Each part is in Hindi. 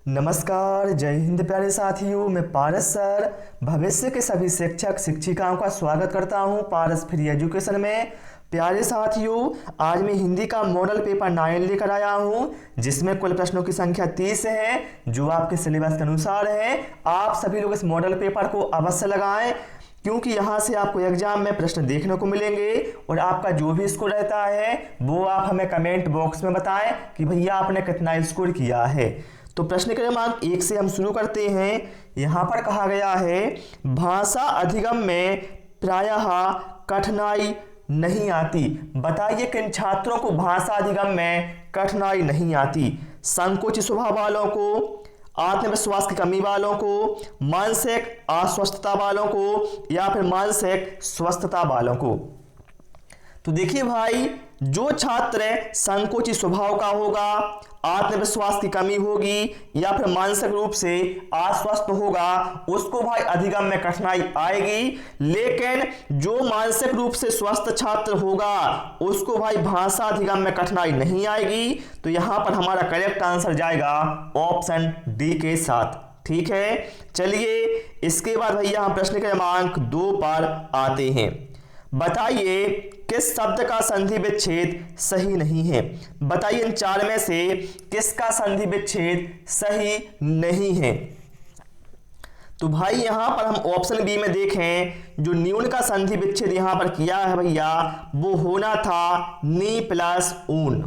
नमस्कार, जय हिंद प्यारे साथियों। मैं पारस सर भविष्य के सभी शिक्षक शिक्षिकाओं का स्वागत करता हूं पारस फ्री एजुकेशन में। प्यारे साथियों, आज मैं हिंदी का मॉडल पेपर 9 लेकर आया हूं, जिसमें कुल प्रश्नों की संख्या 30 है, जो आपके सिलेबस के अनुसार है। आप सभी लोग इस मॉडल पेपर को अवश्य लगाएं, क्योंकि यहाँ से आपको एग्जाम में प्रश्न देखने को मिलेंगे और आपका जो भी स्कोर रहता है वो आप हमें कमेंट बॉक्स में बताएं कि भैया आपने कितना स्कोर किया है। तो प्रश्न क्रमांक 1 से हम शुरू करते हैं। यहाँ पर कहा गया है, भाषा अधिगम में प्रायः कठिनाई नहीं आती। बताइए किन छात्रों को भाषा अधिगम में कठिनाई नहीं आती? संकोची स्वभाव वालों को, आत्मविश्वास की कमी वालों को, मानसिक अस्वस्थता वालों को, या फिर मानसिक स्वस्थता वालों को। तो देखिए भाई, जो छात्र संकोची स्वभाव का होगा, आत्मविश्वास की कमी होगी, या फिर मानसिक रूप से अस्वस्थ होगा, उसको भाई अधिगम में कठिनाई आएगी। लेकिन जो मानसिक रूप से स्वस्थ छात्र होगा उसको भाई भाषा अधिगम में कठिनाई नहीं आएगी। तो यहां पर हमारा करेक्ट आंसर जाएगा ऑप्शन डी के साथ। ठीक है, चलिए इसके बाद भैया हम प्रश्न क्रमांक 2 पर आते हैं। बताइए किस शब्द का संधि विच्छेद सही नहीं है? बताइए इन 4 में से किसका संधि विच्छेद सही नहीं है? तो भाई यहां पर हम ऑप्शन बी में देखें, जो न्यून का संधि विच्छेद यहां पर किया है भैया, वो होना था नी प्लस ऊन।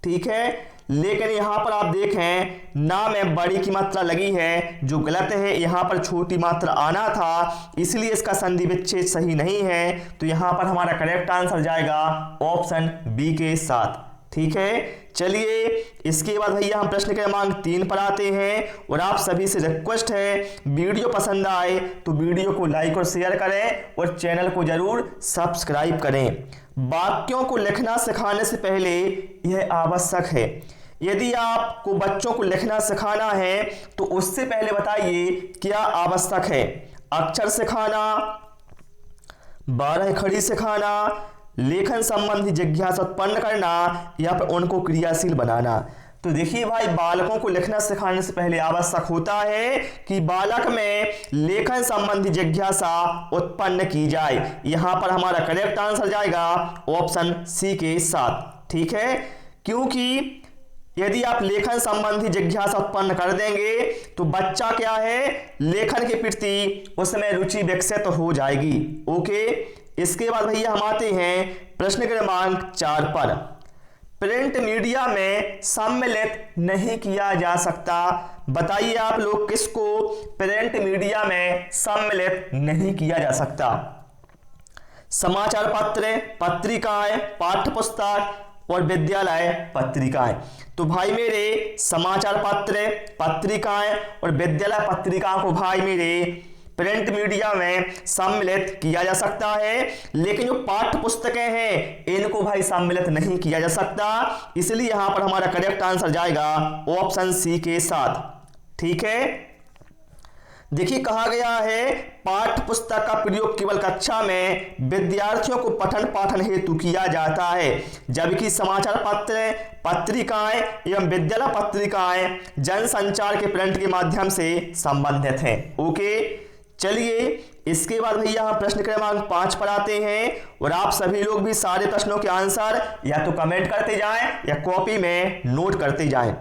ठीक है, लेकिन यहां पर आप देखें ना में बड़ी की मात्रा लगी है, जो गलत है। यहां पर छोटी मात्रा आना था, इसलिए इसका संधि विच्छेद सही नहीं है। तो यहां पर हमारा करेक्ट आंसर जाएगा ऑप्शन बी के साथ। ठीक है, चलिए इसके बाद भैया हम प्रश्न क्रमांक 3 पर आते हैं। और आप सभी से रिक्वेस्ट है, वीडियो पसंद आए तो वीडियो को लाइक और शेयर करें और चैनल को जरूर सब्सक्राइब करें। वाक्यों को लिखना सिखाने से पहले यह आवश्यक है। यदि आपको बच्चों को लिखना सिखाना है तो उससे पहले बताइए क्या आवश्यक है? अक्षर सिखाना, 12 खड़ी सिखाना, लेखन संबंधी जिज्ञासा उत्पन्न करना, या फिर उनको क्रियाशील बनाना। तो देखिए भाई, बालकों को लिखना सिखाने से पहले आवश्यक होता है कि बालक में लेखन संबंधी जिज्ञासा उत्पन्न की जाए। यहां पर हमारा करेक्ट आंसर जाएगा ऑप्शन सी के साथ। ठीक है, क्योंकि यदि आप लेखन संबंधी जिज्ञासा उत्पन्न कर देंगे तो बच्चा क्या है, लेखन के प्रति उसमें रुचि विकसित हो जाएगी। ओके, इसके बाद भैया हम आते हैं प्रश्न क्रमांक 4 पर। प्रिंट मीडिया में सम्मिलित नहीं किया जा सकता। बताइए आप लोग किसको प्रिंट मीडिया में सम्मिलित नहीं किया जा सकता? समाचार पत्र, पत्रिकाएं, पाठ्य पुस्तक और विद्यालय पत्रिकाएं। तो भाई मेरे समाचार पत्र, पत्रिकाएं और विद्यालय पत्रिकाओं को भाई मेरे प्रिंट मीडिया में सम्मिलित किया जा सकता है, लेकिन जो पाठ्य पुस्तकें हैं इनको भाई सम्मिलित नहीं किया जा सकता। इसलिए यहां पर हमारा करेक्ट आंसर जाएगा ऑप्शन सी के साथ। ठीक है, देखिए कहा गया है, पाठ्य पुस्तक का प्रयोग केवल कक्षा में विद्यार्थियों को पठन पाठन हेतु किया जाता है, जबकि समाचार पत्र, पत्रिकाएं एवं विद्यालय पत्रिकाएं जनसंचार के प्रिंट के माध्यम से संबंधित हैं। ओके, चलिए इसके बाद भैया हम प्रश्न क्रमांक 5 पर आते हैं। और आप सभी लोग भी सारे प्रश्नों के आंसर या तो कमेंट करते जाएं या कॉपी में नोट करते जाएं।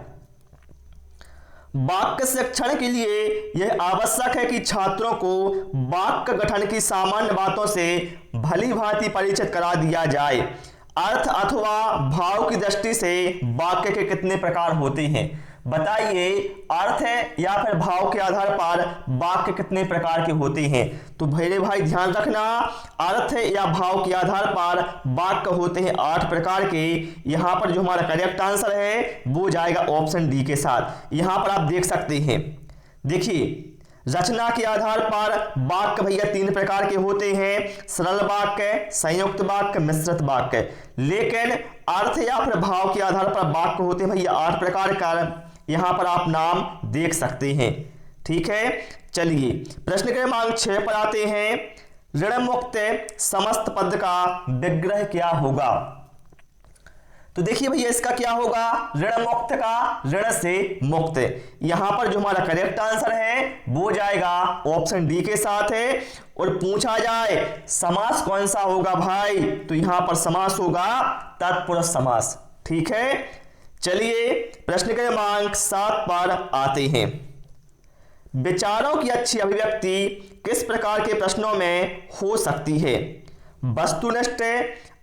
वाक्य शिक्षण के लिए यह आवश्यक है कि छात्रों को वाक्य गठन की सामान्य बातों से भली भांति परिचित करा दिया जाए। अर्थ अथवा भाव की दृष्टि से वाक्य के कितने प्रकार होते हैं? बताइए, अर्थ है या फिर भाव के आधार पर वाक्य कितने प्रकार के होते हैं? तो मेरे भाई ध्यान रखना, अर्थ या भाव के आधार पर वाक्य होते हैं 8 प्रकार के। यहां पर जो हमारा करेक्ट आंसर है वो जाएगा ऑप्शन डी के साथ। यहां पर आप देख सकते हैं, देखिए रचना के आधार पर वाक्य भैया 3 प्रकार के होते हैं, सरल वाक्य, संयुक्त वाक्य, मिश्रित वाक्य। लेकिन अर्थ या फिर भाव के आधार पर वाक्य होते हैं भैया 8 प्रकार का। यहां पर आप नाम देख सकते हैं। ठीक है, चलिए प्रश्न क्रमांक 6 पर आते हैं। ऋण मुक्त समस्त पद का विग्रह क्या होगा? तो देखिए भैया इसका क्या होगा, ऋण मुक्त का ऋण से मुक्त। यहां पर जो हमारा करेक्ट आंसर है वो जाएगा ऑप्शन डी के साथ है। और पूछा जाए समास कौन सा होगा भाई, तो यहां पर समास होगा तत्पुरुष समास। ठीक है, चलिए प्रश्न क्रमांक 7 पर आते हैं। विचारों की अच्छी अभिव्यक्ति किस प्रकार के प्रश्नों में हो सकती है? वस्तुनिष्ठ,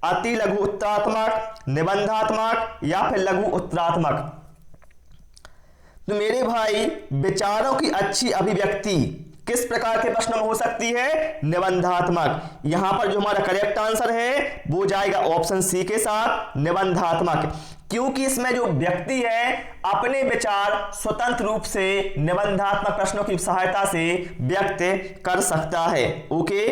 अति लघु उत्तरात्मक, निबंधात्मक या फिर लघु उत्तरात्मक। तो मेरे भाई विचारों की अच्छी अभिव्यक्ति किस प्रकार के प्रश्नों में हो सकती है? निबंधात्मक। यहां पर जो हमारा करेक्ट आंसर है वो जाएगा ऑप्शन सी के साथ, निबंधात्मक। क्योंकि इसमें जो व्यक्ति है अपने विचार स्वतंत्र रूप से निबंधात्मक प्रश्नों की सहायता से व्यक्त कर सकता है। ओके,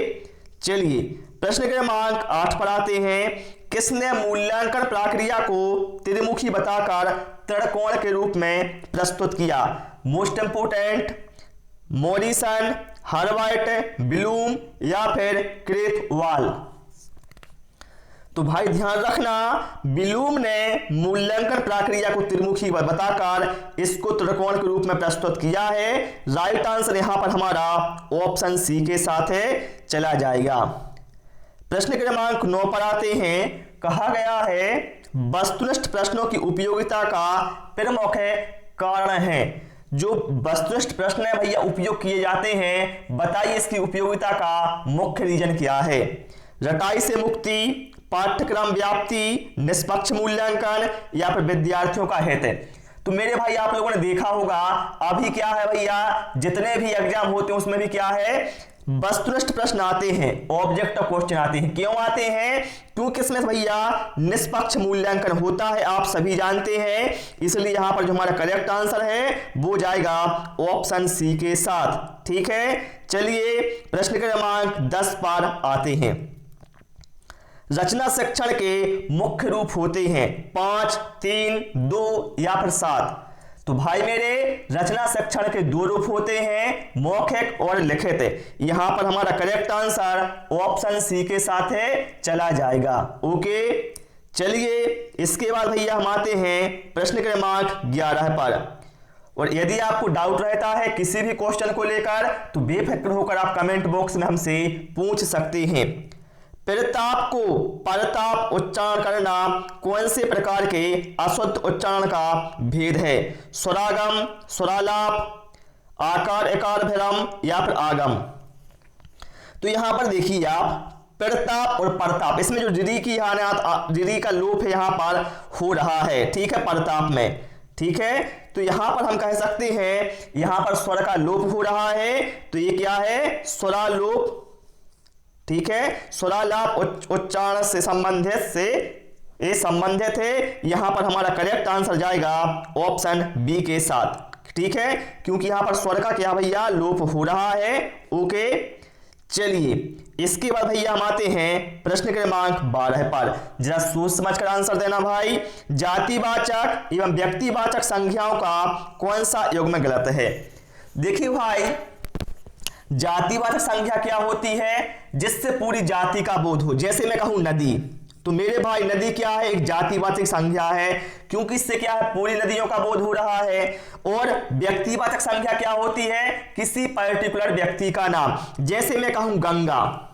चलिए प्रश्न क्रमांक 8 पर आते हैं। किसने मूल्यांकन प्रक्रिया को त्रिमुखी बताकर त्रिकोण के रूप में प्रस्तुत किया? Most important, Morrison, Herbert, Bloom या फिर क्रेथवाल। तो भाई ध्यान रखना, ब्लूम ने मूल्यांकन प्रक्रिया को त्रिमुखी बताकर इसको त्रिकोण के रूप में प्रस्तुत किया है। राइट आंसर यहां पर हमारा ऑप्शन सी के साथ है, चला जाएगा। प्रश्न क्रमांक 9 पर आते हैं। कहा गया है वस्तुनिष्ठ प्रश्नों की उपयोगिता का प्रमुख कारण है। जो वस्तुनिष्ठ प्रश्न है भैया उपयोग किए जाते हैं, बताइए इसकी उपयोगिता का मुख्य रीजन क्या है? रटाई से मुक्ति, पाठ्यक्रम व्याप्ति, निष्पक्ष मूल्यांकन या फिर विद्यार्थियों का हित। तो मेरे भाई आप लोगों ने देखा होगा अभी क्या है भैया, जितने भी एग्जाम होते हैं उसमें भी क्या है, वस्तुनिष्ठ प्रश्न आते हैं, ऑब्जेक्टिव क्वेश्चन आते हैं। क्यों आते हैं? क्योंकि इसमें भैया निष्पक्ष मूल्यांकन होता है, आप सभी जानते हैं। इसलिए यहां पर जो हमारा करेक्ट आंसर है वो जाएगा ऑप्शन सी के साथ। ठीक है, चलिए प्रश्न क्रमांक 10 पर आते हैं। रचना शिक्षण के मुख्य रूप होते हैं 5, 3, 2 या फिर 7। तो भाई मेरे रचना शिक्षण के 2 रूप होते हैं, मौखिक और लिखित। यहां पर हमारा करेक्ट आंसर ऑप्शन सी के साथ है, चला जाएगा। ओके, चलिए इसके बाद भैया हम आते हैं प्रश्न क्रमांक 11 पर। और यदि आपको डाउट रहता है किसी भी क्वेश्चन को लेकर तो बेफिक्र होकर आप कमेंट बॉक्स में हमसे पूछ सकते हैं। प्रताप को परताप उच्चारण करना कौन से प्रकार के अशुद्ध उच्चारण का भेद है? स्वरागम, स्वरालाप, आकार एकार भ्रम या फिर आगम। तो यहां पर देखिए आप प्रताप और परताप, इसमें जो री की री का लोप है यहां पर हो रहा है। ठीक है, परताप में। ठीक है, तो यहां पर हम कह सकते हैं यहां पर स्वर का लोप हो रहा है, तो ये क्या है? स्वरालोप। ठीक है, स्वरालाप उच्चारण से संबंधित है। यहां पर हमारा करेक्ट आंसर जाएगा ऑप्शन बी के साथ। ठीक है, क्योंकि यहां पर स्वर का क्या भैया लोप हो रहा है। ओके, चलिए इसके बाद भैया हम आते हैं प्रश्न क्रमांक 12 पर। जरा सोच समझ कर आंसर देना भाई। जातिवाचक एवं व्यक्तिवाचक संज्ञाओं का कौन सा युग्म गलत है? देखिए भाई, जातिवाचक संज्ञा क्या होती है? जिससे पूरी जाति का बोध हो। जैसे मैं कहूं नदी, तो मेरे भाई नदी क्या है? एक जातिवाचक संज्ञा है, क्योंकि इससे क्या है? पूरी नदियों का बोध हो रहा है। और व्यक्तिवाचक संज्ञा क्या होती है? किसी पर्टिकुलर व्यक्ति का नाम। जैसे मैं कहूं गंगा,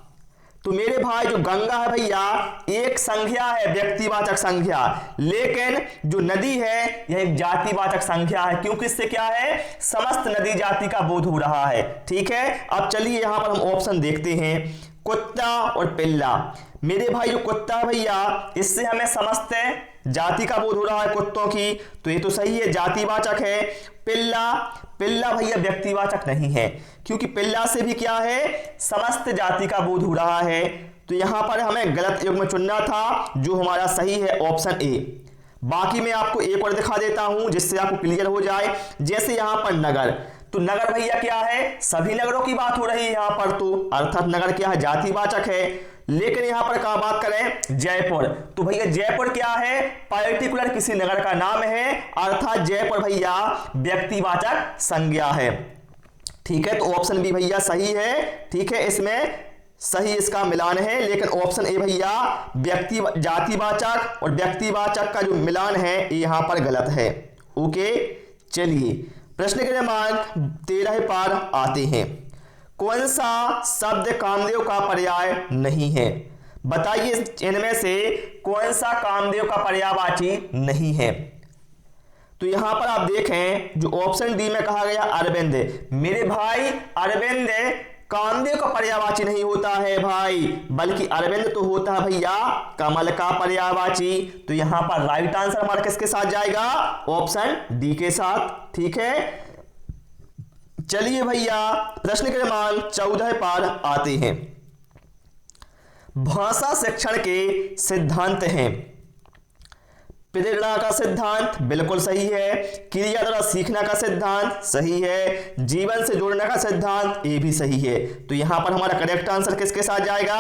तो मेरे भाई जो गंगा है भैया एक संज्ञा है, व्यक्तिवाचक संज्ञा, लेकिन जो नदी है यह एक जातिवाचक संज्ञा है, क्योंकि इससे क्या है? समस्त नदी जाति का बोध हो रहा है। ठीक है, अब चलिए यहां पर हम ऑप्शन देखते हैं। कुत्ता और पिल्ला। मेरे भाई जो कुत्ता है भैया इससे हमें समस्त जाति का बोध हो रहा है कुत्तों की, तो ये तो सही है, जातिवाचक है। पिल्ला भैया व्यक्तिवाचक नहीं है, क्योंकि पिल्ला से भी क्या है? समस्त जाति का बोध हो रहा है। तो यहां पर हमें गलत युग्म चुनना था, जो हमारा सही है ऑप्शन ए। बाकी मैं आपको एक और दिखा देता हूं जिससे आपको क्लियर हो जाए। जैसे यहां पर नगर, तो नगर भैया क्या है? सभी नगरों की बात हो रही है यहां पर, तो अर्थात नगर क्या है? जातिवाचक है। लेकिन यहां पर क्या बात करें? जयपुर, तो भैया जयपुर क्या है? पर्टिकुलर किसी नगर का नाम है, अर्थात जयपुर भैया व्यक्तिवाचक संज्ञा है। ठीक है, तो ऑप्शन बी भैया सही है। ठीक है, इसमें सही इसका मिलान है, लेकिन ऑप्शन ए भैया व्यक्ति जातिवाचक और व्यक्तिवाचक का जो मिलान है यहां पर गलत है। ओके, चलिए प्रश्न क्रमांक 13 पर आते हैं। कौन सा शब्द कामदेव का पर्याय नहीं है? बताइए इनमें से कौन सा कामदेव का पर्यायवाची नहीं है। तो यहां पर आप देखें जो ऑप्शन डी में कहा गया अरविंद, मेरे भाई अरविंद कामदेव का पर्यायवाची नहीं होता है भाई, बल्कि अरविंद तो होता है भैया कमल का पर्यायवाची। तो यहां पर राइट आंसर हमारा किसके साथ जाएगा? ऑप्शन डी के साथ। ठीक है, चलिए भैया प्रश्न क्रमांक 14 पर आते हैं। भाषा शिक्षण के सिद्धांत हैं। प्रेरणा का सिद्धांत बिल्कुल सही है, क्रिया द्वारा सीखना का सिद्धांत सही है, जीवन से जोड़ने का सिद्धांत ये भी सही है। तो यहां पर हमारा करेक्ट आंसर किसके साथ जाएगा?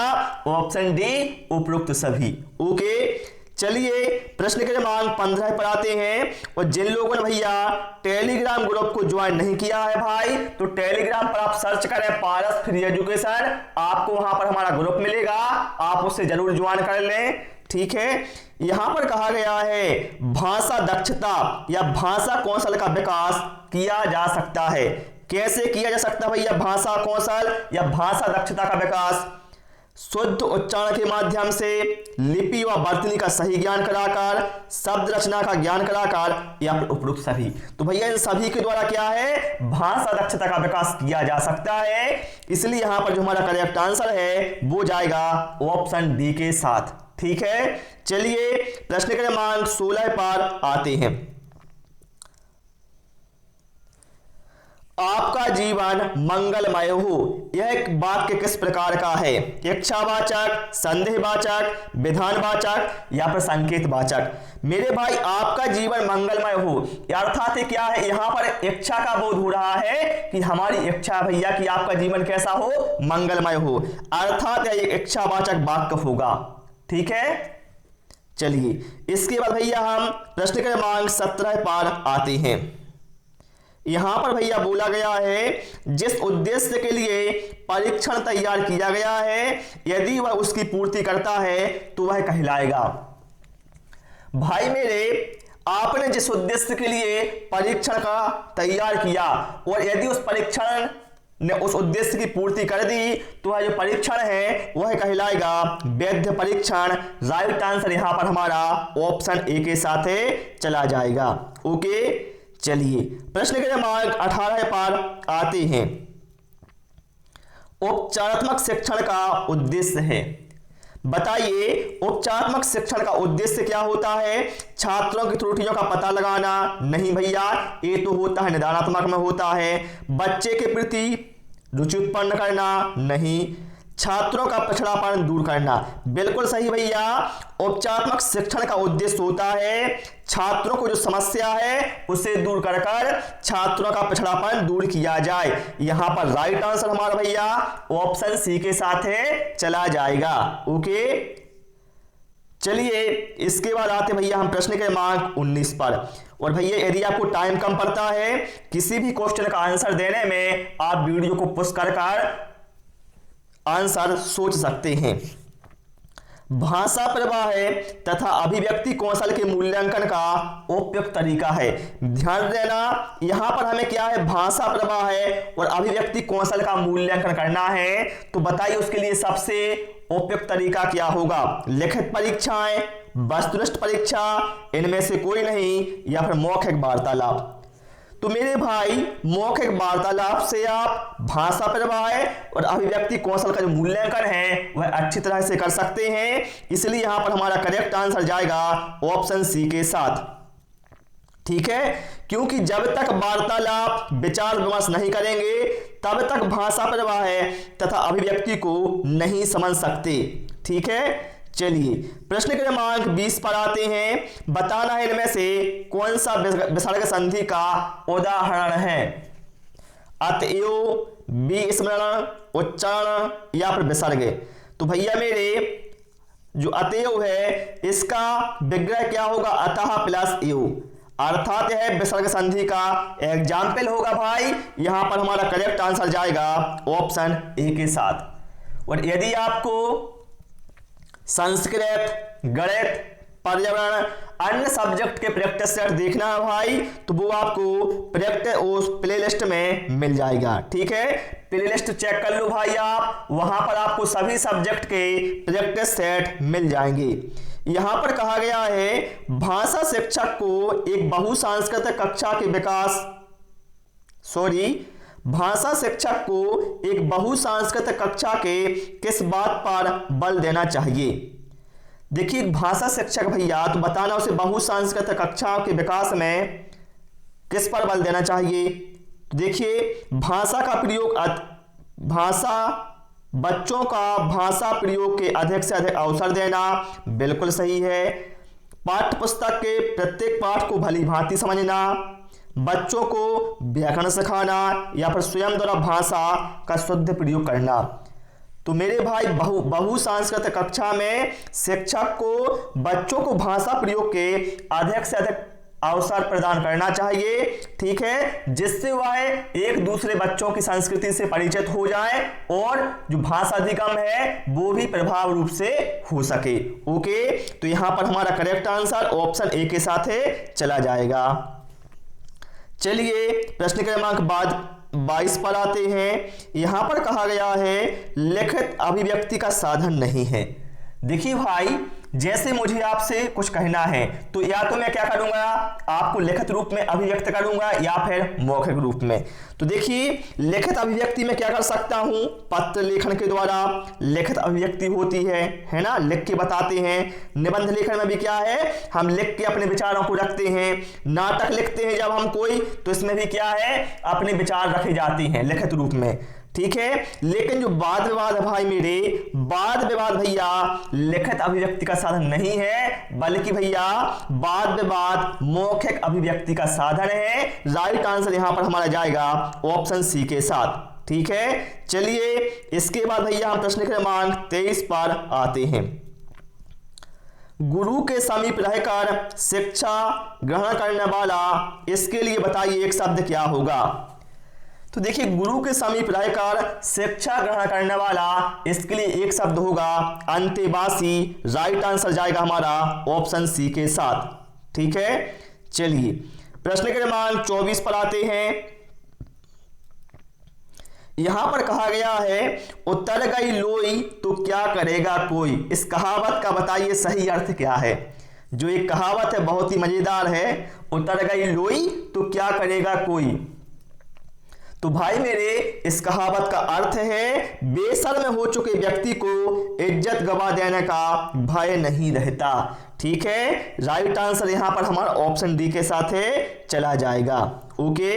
ऑप्शन डी उपरोक्त सभी। ओके, चलिए प्रश्न क्रमांक 15 पर आते हैं। और जिन लोगों ने भैया टेलीग्राम ग्रुप को ज्वाइन नहीं किया है भाई, तो टेलीग्राम पर आप सर्च करें पारस फ्री एजुकेशन, आपको वहां पर हमारा ग्रुप मिलेगा, आप उससे जरूर ज्वाइन कर लें। ठीक है, यहां पर कहा गया है भाषा दक्षता या भाषा कौशल का विकास किया जा सकता है। कैसे किया जा सकता है भैया भाषा कौशल या भाषा दक्षता का विकास? शुद्ध उच्चारण के माध्यम से, लिपि व वर्तनी का सही ज्ञान कराकर, शब्द रचना का ज्ञान कराकर, या फिर उपरोक्त सभी। तो भैया इन सभी के द्वारा क्या है? भाषा दक्षता का विकास किया जा सकता है। इसलिए यहां पर जो हमारा करेक्ट आंसर है वो जाएगा ऑप्शन डी के साथ। ठीक है, चलिए प्रश्न क्रमांक 16 पर आते हैं। आपका जीवन मंगलमय हो, यह एक वाक्य किस प्रकार का है? इच्छावाचक, संदेहवाचक, विधानवाचक या फिर संकेतवाचक? मेरे भाई आपका जीवन मंगलमय हो, अर्थात क्या है? यहां पर इच्छा का बोध हो रहा है कि हमारी इच्छा भैया कि आपका जीवन कैसा हो? मंगलमय हो, अर्थात यह इच्छावाचक वाक्य होगा। ठीक है, चलिए इसके बाद भैया हम प्रश्न क्रमांक 17 पर आते हैं। यहां पर भैया बोला गया है जिस उद्देश्य के लिए परीक्षण तैयार किया गया है यदि वह उसकी पूर्ति करता है तो वह कहलाएगा। भाई मेरे, आपने जिस उद्देश्य के लिए परीक्षण का तैयार किया और यदि उस परीक्षण ने उस उद्देश्य की पूर्ति कर दी तो वह जो परीक्षण है वह कहलाएगा वैध परीक्षण। राइट आंसर यहां पर हमारा ऑप्शन ए के साथ चला जाएगा। ओके, चलिए प्रश्न क्रमांक 18 पर आते हैं। उपचारात्मक शिक्षण का उद्देश्य है। बताइए उपचारात्मक शिक्षण का उद्देश्य क्या होता है? छात्रों की त्रुटियों का पता लगाना? नहीं भैया, ये तो होता है निदानात्मक में होता है। बच्चे के प्रति रुचि उत्पन्न करना? नहीं। छात्रों का पिछड़ापन दूर करना? बिल्कुल सही भैया, उपचारात्मक शिक्षण का उद्देश्य होता है छात्रों को जो समस्या है उसे दूर कर छात्रों का पिछड़ापन दूर किया जाए। यहां पर राइट आंसर हमारा भैया ऑप्शन सी के साथ चला जाएगा। ओके, चलिए इसके बाद आते भैया हम प्रश्न क्रमांक 19 पर। और भैया यदि आपको टाइम कम पड़ता है किसी भी क्वेश्चन का आंसर देने में, आप वीडियो को पुश कर आंसर सोच सकते हैं। भाषा प्रवाह तथा अभिव्यक्ति कौशल के मूल्यांकन का उपयुक्त तरीका है। ध्यान देना, यहां पर हमें क्या है? भाषा प्रवाह और अभिव्यक्ति कौशल का मूल्यांकन करना है। तो बताइए उसके लिए सबसे उपयुक्त तरीका क्या होगा? लिखित परीक्षाएं, वस्तुनिष्ठ परीक्षा, इनमें से कोई नहीं, या फिर मौखिक वार्तालाप? तो मेरे भाई मौखिक वार्तालाप से आप भाषा प्रवाह और अभिव्यक्ति कौशल का जो मूल्यांकन है वह अच्छी तरह से कर सकते हैं। इसलिए यहां पर हमारा करेक्ट आंसर जाएगा ऑप्शन सी के साथ। ठीक है, क्योंकि जब तक वार्तालाप विचार विमर्श नहीं करेंगे तब तक भाषा प्रवाह तथा अभिव्यक्ति को नहीं समझ सकते। ठीक है, चलिए प्रश्न क्रमांक 20 पर आते हैं। बताना है इनमें से कौन सा विसर्ग संधि का उदाहरण है? अतएव, विस्मरण, उच्चारण या फिर विसर्ग? तो भैया मेरे जो अतएव है इसका विग्रह क्या होगा? अतः प्लस एव, अर्थात है विसर्ग संधि का एग्जाम्पल होगा भाई। यहां पर हमारा करेक्ट आंसर जाएगा ऑप्शन ए के साथ। और यदि आपको संस्कृत, गणित, पर्यावरण, अन्य सब्जेक्ट के प्रैक्टिस सेट देखना है भाई, तो वो आपको प्रैक्टिस उस प्ले लिस्ट में मिल जाएगा। ठीक है, प्ले लिस्ट चेक कर लो भाई आप, वहां पर आपको सभी सब्जेक्ट के प्रैक्टिस सेट मिल जाएंगे। यहां पर कहा गया है भाषा शिक्षक को एक बहुसांस्कृतिक कक्षा के विकास भाषा शिक्षक को एक बहुसांस्कृतिक कक्षा के किस बात पर बल देना चाहिए। देखिए भाषा शिक्षक भैया तो बताना उसे बहुसांस्कृतिक कक्षा के विकास में किस पर बल देना चाहिए। तो देखिए भाषा का प्रयोग बच्चों का भाषा प्रयोग के अधिक से अधिक अवसर देना, बिल्कुल सही है। पाठ्य पुस्तक के प्रत्येक पाठ को भली भांति समझना, बच्चों को व्याकरण सिखाना या फिर स्वयं द्वारा भाषा का शुद्ध प्रयोग करना। तो मेरे भाई बहुसांस्कृतिक कक्षा में शिक्षक को बच्चों को भाषा प्रयोग के अधिक से अधिक अवसर प्रदान करना चाहिए। ठीक है, जिससे वह एक दूसरे बच्चों की संस्कृति से परिचित हो जाए और जो भाषा अधिगम है वो भी प्रभाव रूप से हो सके। ओके, तो यहां पर हमारा करेक्ट आंसर ऑप्शन ए के साथ चला जाएगा। चलिए प्रश्न क्रमांक 22 पर आते हैं। यहां पर कहा गया है लिखित अभिव्यक्ति का साधन नहीं है। देखिए भाई जैसे मुझे आपसे कुछ कहना है तो या तो मैं क्या करूंगा, आपको लिखित रूप में अभिव्यक्त करूंगा या फिर मौखिक रूप में। तो देखिए लिखित अभिव्यक्ति में क्या कर सकता हूं, पत्र लेखन के द्वारा लिखित अभिव्यक्ति होती है ना, लिख के बताते हैं। निबंध लेखन में भी क्या है, हम लिख के अपने विचारों को रखते हैं। नाटक लिखते हैं जब हम कोई, तो इसमें भी क्या है, अपने विचार रखे जाते हैं लिखित रूप में। ठीक है, लेकिन जो वाद विवाद है भाई मेरे, वाद विवाद भैया लिखित अभिव्यक्ति का साधन नहीं है, बल्कि भैया वाद विवाद मौखिक अभिव्यक्ति का साधन है। राइट आंसर यहां पर हमारा जाएगा ऑप्शन सी के साथ। ठीक है, चलिए इसके बाद भैया हम प्रश्न क्रमांक 23 पर आते हैं। गुरु के समीप रहकर शिक्षा ग्रहण करने वाला, इसके लिए बताइए एक शब्द क्या होगा। तो देखिए गुरु के समीप रहकर शिक्षा ग्रहण करने वाला, इसके लिए एक शब्द होगा अंतेवासी। राइट आंसर जाएगा हमारा ऑप्शन सी के साथ। ठीक है, चलिए प्रश्न क्रमांक 24 पर आते हैं। यहां पर कहा गया है उतर गई लोई तो क्या करेगा कोई। इस कहावत का बताइए सही अर्थ क्या है। जो एक कहावत है बहुत ही मजेदार है, उतर गई लोई तो क्या करेगा कोई। तो भाई मेरे इस कहावत का अर्थ है बेशर्म हो चुके व्यक्ति को इज्जत गवा देने का भय नहीं रहता। ठीक है, राइट आंसर यहां पर हमारा ऑप्शन डी के साथ चला जाएगा। ओके,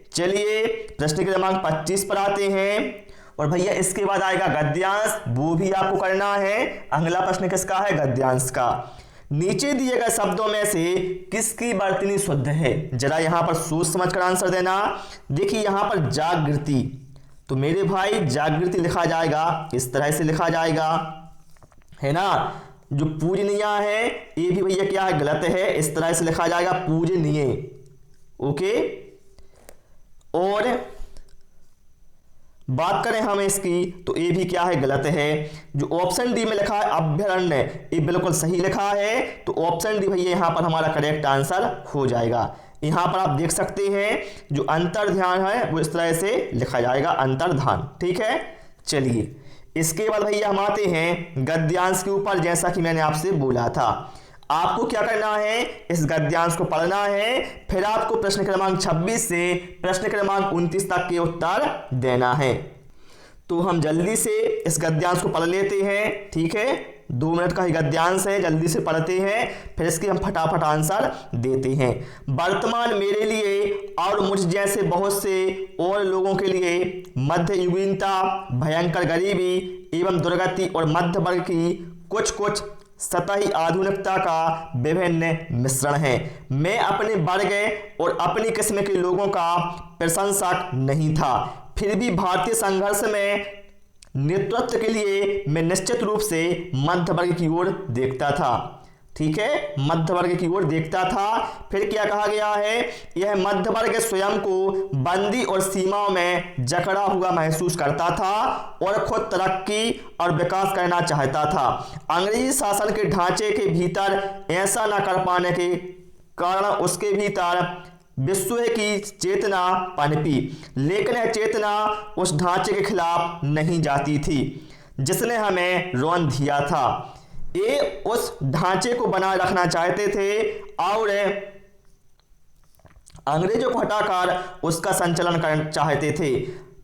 चलिए प्रश्न क्रमांक 25 पर आते हैं। और भैया इसके बाद आएगा गद्यांश, वो भी आपको करना है। अगला प्रश्न किसका है, गद्यांश का। नीचे दिए गए शब्दों में से किसकी वर्तनी शुद्ध है, जरा यहां पर सोच समझकर आंसर देना। देखिए यहां पर जागृति, तो मेरे भाई जागृति लिखा जाएगा, इस तरह से लिखा जाएगा, है ना। जो पूजनीय है ये भी भैया क्या है, गलत है, इस तरह से लिखा जाएगा पूजनीय। ओके, और बात करें हम इसकी तो ये भी क्या है, गलत है। जो ऑप्शन डी में लिखा है अभ्यारण्य, ये बिल्कुल सही लिखा है। तो ऑप्शन डी भैया यहां पर हमारा करेक्ट आंसर हो जाएगा। यहां पर आप देख सकते हैं जो अंतर्ध्यान है वो इस तरह से लिखा जाएगा, अंतर्धान। ठीक है, चलिए इसके बाद भैया हम आते हैं गद्यांश के ऊपर। जैसा कि मैंने आपसे बोला था, आपको क्या करना है, इस गद्यांश को पढ़ना है, फिर आपको प्रश्न क्रमांक 26 से प्रश्न क्रमांक 29 तक के उत्तर देना है। तो हम जल्दी से इस गद्यांश को पढ़ लेते हैं। ठीक है, 2 मिनट का ही गद्यांश है, जल्दी से पढ़ते हैं, फिर इसके हम फटाफट आंसर देते हैं। वर्तमान मेरे लिए और मुझ जैसे बहुत से और लोगों के लिए मध्ययुगीनता, भयंकर गरीबी एवं दुर्गति और मध्य वर्ग की कुछ सतही आधुनिकता का विभिन्न मिश्रण है। मैं अपने वर्ग और अपनी किस्म के लोगों का प्रशंसक नहीं था, फिर भी भारतीय संघर्ष में नेतृत्व के लिए मैं निश्चित रूप से मध्य वर्ग की ओर देखता था। ठीक है, मध्य वर्ग की ओर देखता था। फिर क्या कहा गया है, यह मध्य वर्ग स्वयं को बंदी और सीमाओं में जकड़ा हुआ महसूस करता था और खुद तरक्की और विकास करना चाहता था। अंग्रेजी शासन के ढांचे के भीतर ऐसा न कर पाने के कारण उसके भीतर विश्व की चेतना पनपी, लेकिन यह चेतना उस ढांचे के खिलाफ नहीं जाती थी जिसने हमें रौंद दिया था। ये उस ढांचे को बनाए रखना चाहते थे और अंग्रेजों को हटाकर उसका संचालन करना चाहते थे।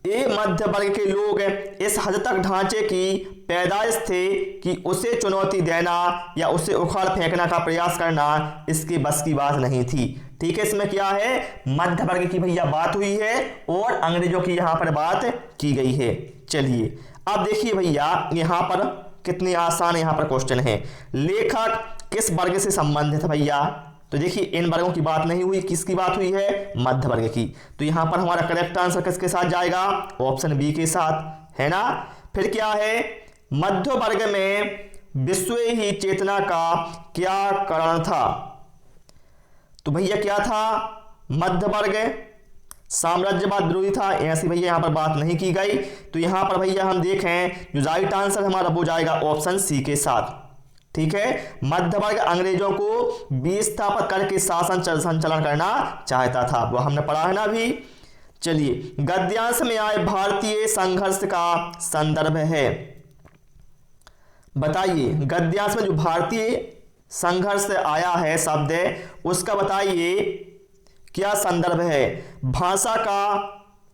ये मध्य वर्ग के लोग इस हद तक ढांचे की पैदाइश थे कि उसे चुनौती देना या उसे उखाड़ फेंकने का प्रयास करना इसके बस की बात नहीं थी। ठीक है, इसमें क्या है, मध्य वर्ग की भैया बात हुई है और अंग्रेजों की यहाँ पर बात की गई है। चलिए अब देखिए भैया, यहाँ पर कितनी आसान यहाँ पर क्वेश्चन है, लेखक किस वर्ग से संबंधित है भैया। तो देखिए इन वर्गों की बात नहीं हुई, किसकी बात हुई है, मध्य वर्ग की। तो यहाँ पर हमारा करेक्ट आंसर किसके साथ जाएगा, ऑप्शन बी के साथ, है ना। फिर क्या है, मध्य वर्ग में विश्व ही चेतना का क्या कारण था। तो भैया क्या था, मध्य वर्ग साम्राज्यवाद विरोधी था, ऐसी भैया यहाँ पर बात नहीं की गई। तो यहाँ पर भैया हम देखें जो राइट आंसर हमारा वो जाएगा ऑप्शन सी के साथ। ठीक है, मध्य वर्ग अंग्रेजों को विस्थापित करके शासन संचालन करना चाहता था, वो हमने पढ़ा है ना अभी। चलिए गद्यांश में आए भारतीय संघर्ष का संदर्भ है, बताइए गद्यांश में जो भारतीय संघर्ष आया है शब्द उसका बताइए क्या संदर्भ है। भाषा का,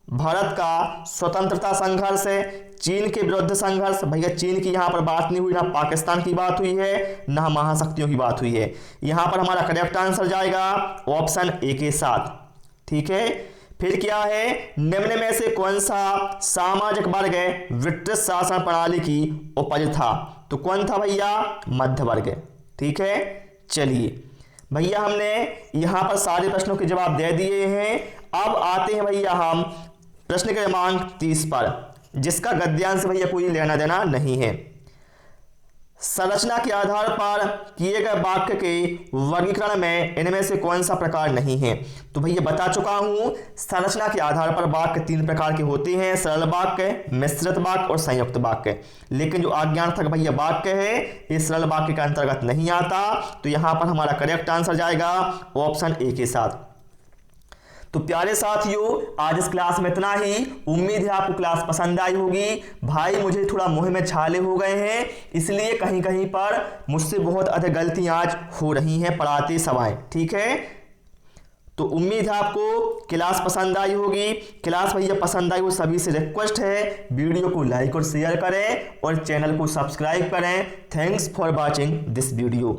भारत का स्वतंत्रता संघर्ष है, चीन के विरुद्ध संघर्ष। भैया चीन की यहाँ पर बात नहीं हुई, ना पाकिस्तान की बात हुई है, ना महाशक्तियों की बात हुई है। यहाँ पर हमारा करेक्ट आंसर जाएगा ऑप्शन ए के साथ। ठीक है, फिर क्या है, निम्न में से कौन सा सामाजिक वर्ग ब्रिटिश शासन प्रणाली की उपज था। तो कौन था भैया, मध्य वर्ग। ठीक है, चलिए भैया हमने यहाँ पर सारे प्रश्नों के जवाब दे दिए हैं। अब आते हैं भैया हम प्रश्न क्रमांक 30 पर, जिसका गद्यांश से भैया कोई लेना देना नहीं है। संरचना के आधार पर किए गए वाक्य के वर्गीकरण में इनमें से कौन सा प्रकार नहीं है। तो भैया बता चुका हूं, संरचना के आधार पर वाक्य 3 प्रकार के होते हैं, सरल वाक्य, मिश्रित वाक्य और संयुक्त वाक्य। लेकिन जो आज्ञार्थक भैया वाक्य है इस सरल वाक्य के अंतर्गत नहीं आता। तो यहां पर हमारा करेक्ट आंसर जाएगा ऑप्शन ए के साथ। तो प्यारे साथियों आज इस क्लास में इतना ही। उम्मीद है आपको क्लास पसंद आई होगी। भाई मुझे थोड़ा मुंह में छाले हो गए हैं, इसलिए कहीं कहीं पर मुझसे बहुत अधिक गलतियां आज हो रही हैं पढ़ाते समय। ठीक है, तो उम्मीद है आपको क्लास पसंद आई होगी। क्लास भैया पसंद आई हो सभी से रिक्वेस्ट है वीडियो को लाइक और शेयर करें और चैनल को सब्सक्राइब करें। Thanks for watching this video.